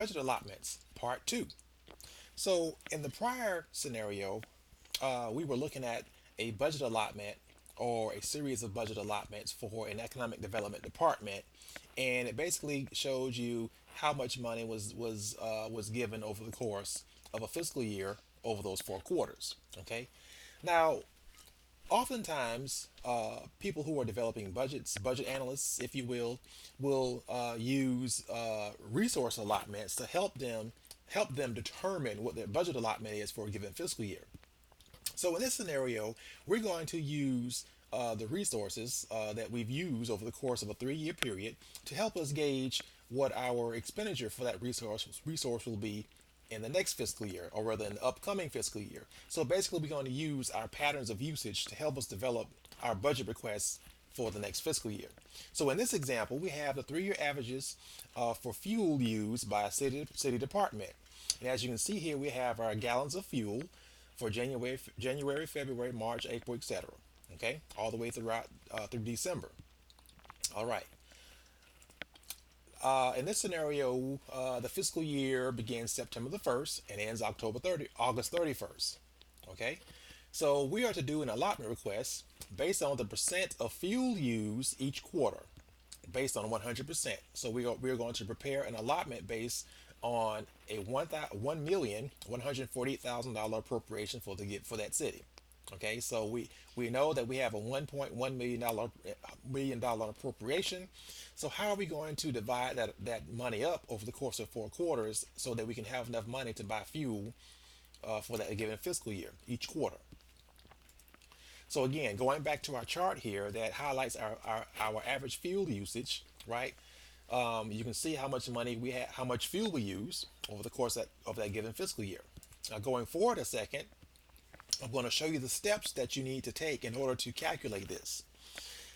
budget allotments, part two. So, in the prior scenario, we were looking at a budget allotment or a series of budget allotments for an economic development department, and it basically shows you how much money was given over the course of a fiscal year over those 4 quarters. Okay, now oftentimes people who are developing budgets, budget analysts, if you will use resource allotments to help them determine what their budget allotment is for a given fiscal year. So in this scenario, we're going to use the resources that we've used over the course of a 3-year period to help us gauge what our expenditure for that resource will be in the next fiscal year, or rather in the upcoming fiscal year. So basically, we're going to use our patterns of usage to help us develop our budget requests for the next fiscal year. So in this example, we have the 3-year averages for fuel used by a city department. And as you can see here, we have our gallons of fuel for January, February, March, April, etc. Okay, all the way throughout through December. All right. In this scenario, the fiscal year begins September the 1st and ends August 31st. Okay, so we are to do an allotment request based on the percent of fuel used each quarter, based on 100%. So we are going to prepare an allotment based on a $1,148,000 appropriation for that city. Okay, so we know that we have a $1.1 million appropriation. So how are we going to divide that money up over the course of 4 quarters so that we can have enough money to buy fuel for that given fiscal year each quarter? So again, going back to our chart here that highlights our average fuel usage, right? You can see how much money we have, how much fuel we use over the course of that given fiscal year. Now, going forward a second, I'm going to show you the steps that you need to take in order to calculate this.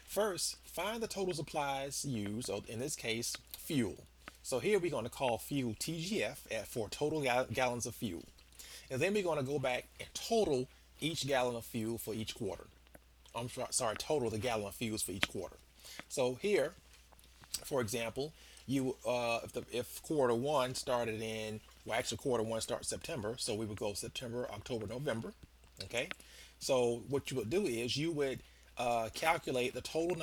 First, find the total supplies used, or in this case, fuel. So here we're going to call fuel TGF for total gallons of fuel. And then we're going to go back and total each gallon of fuel for each quarter. Sorry, total the gallon of fuels for each quarter. So here, for example, if quarter one started in, well, actually quarter one starts September, so we would go September, October, November. Okay, so what you would do is you would calculate the total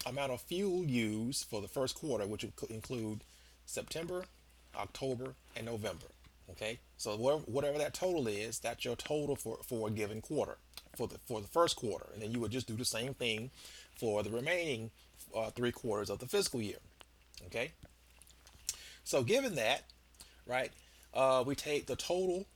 amount of fuel used for the first quarter, which would include September, October, and November. Okay, so whatever that total is, that's your total for a given quarter for the first quarter, and then you would just do the same thing for the remaining 3 quarters of the fiscal year. Okay, so given that, right, we take the total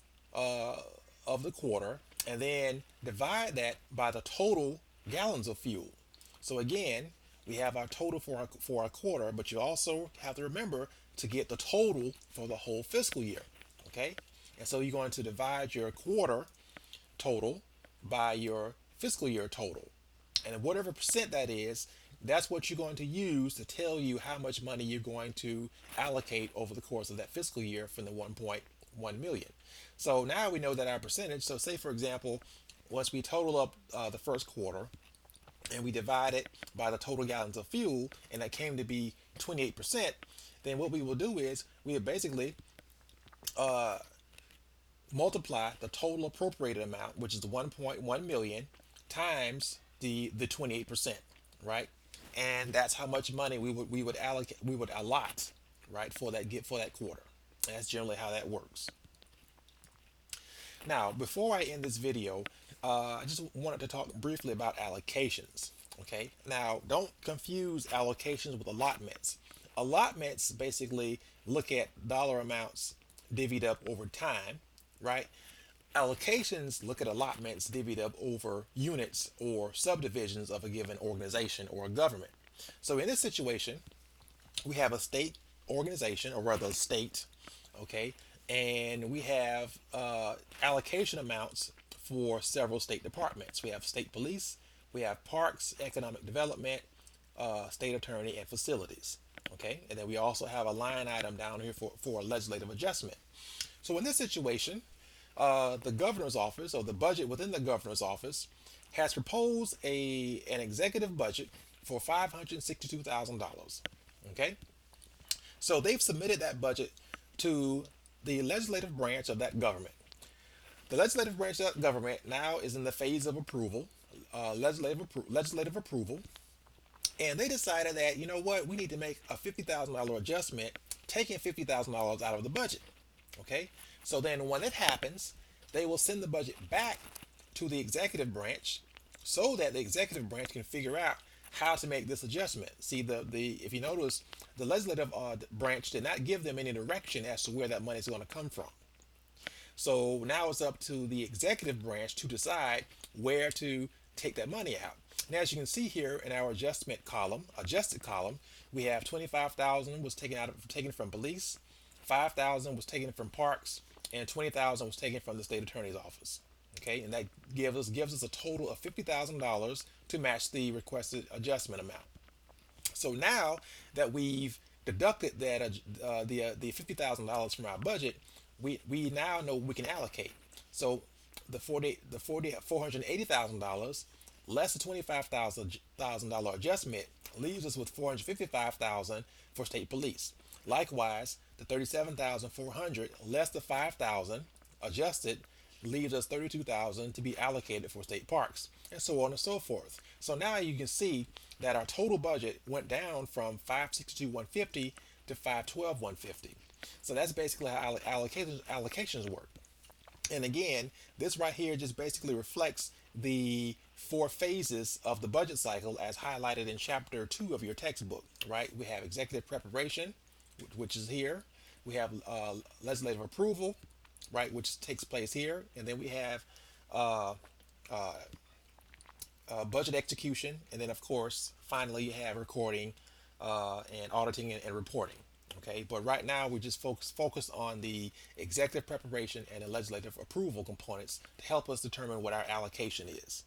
of the quarter and then divide that by the total gallons of fuel. So again, we have our total for our quarter, but you also have to remember to get the total for the whole fiscal year. Okay, and so you're going to divide your quarter total by your fiscal year total, and whatever percent that is, that's what you're going to use to tell you how much money you're going to allocate over the course of that fiscal year from the 1.1 million. So now we know that our percentage, so say for example, once we total up the first quarter and we divide it by the total gallons of fuel, and that came to be 28%, then what we will do is we will basically multiply the total appropriated amount, which is the 1.1 million, times the 28%, right? And that's how much money we would allot, right, for that quarter. And that's generally how that works. Now, before I end this video, I just wanted to talk briefly about allocations. Okay, now don't confuse allocations with allotments. Allotments basically look at dollar amounts divvied up over time, right? Allocations look at allotments divvied up over units or subdivisions of a given organization or a government. So in this situation, we have a state organization, or rather a state, okay, and we have allocation amounts for several state departments. We have state police, we have parks, economic development, state attorney, and facilities. Okay, and then we also have a line item down here for a legislative adjustment. So in this situation, the governor's office, or the budget within the governor's office, has proposed an executive budget for $562,000. Okay, so they've submitted that budget to the legislative branch of that government. The legislative branch of that government now is in the phase of approval, legislative approval, and they decided that, you know what, we need to make a $50,000 adjustment, taking $50,000 out of the budget. Okay, so then when it happens, they will send the budget back to the executive branch so that the executive branch can figure out how to make this adjustment. See, the if you notice, the legislative branch did not give them any direction as to where that money is going to come from. So now it's up to the executive branch to decide where to take that money out. And as you can see here in our adjusted column, we have 25,000 was taken from police, 5,000 was taken from parks, and 20,000 was taken from the state attorney's office. Okay, and that gives us a total of $50,000 to match the requested adjustment amount. So now that we've deducted that the $50,000 from our budget, we now know we can allocate. So the $480,000 less the $25,000 adjustment leaves us with $455,000 for state police. Likewise, the 37,400 less the 5,000 adjusted leaves us 32,000 to be allocated for state parks, and so on and so forth. So now you can see that our total budget went down from 562,150 to 512,150. So that's basically how allocations work. And again, this right here just basically reflects the four phases of the budget cycle as highlighted in chapter 2 of your textbook, right? We have executive preparation, which is here. We have legislative approval, right, which takes place here. And then we have uh, uh, budget execution. And then, of course, finally, you have recording and auditing and reporting. Okay, but right now we just focus on the executive preparation and the legislative approval components to help us determine what our allocation is.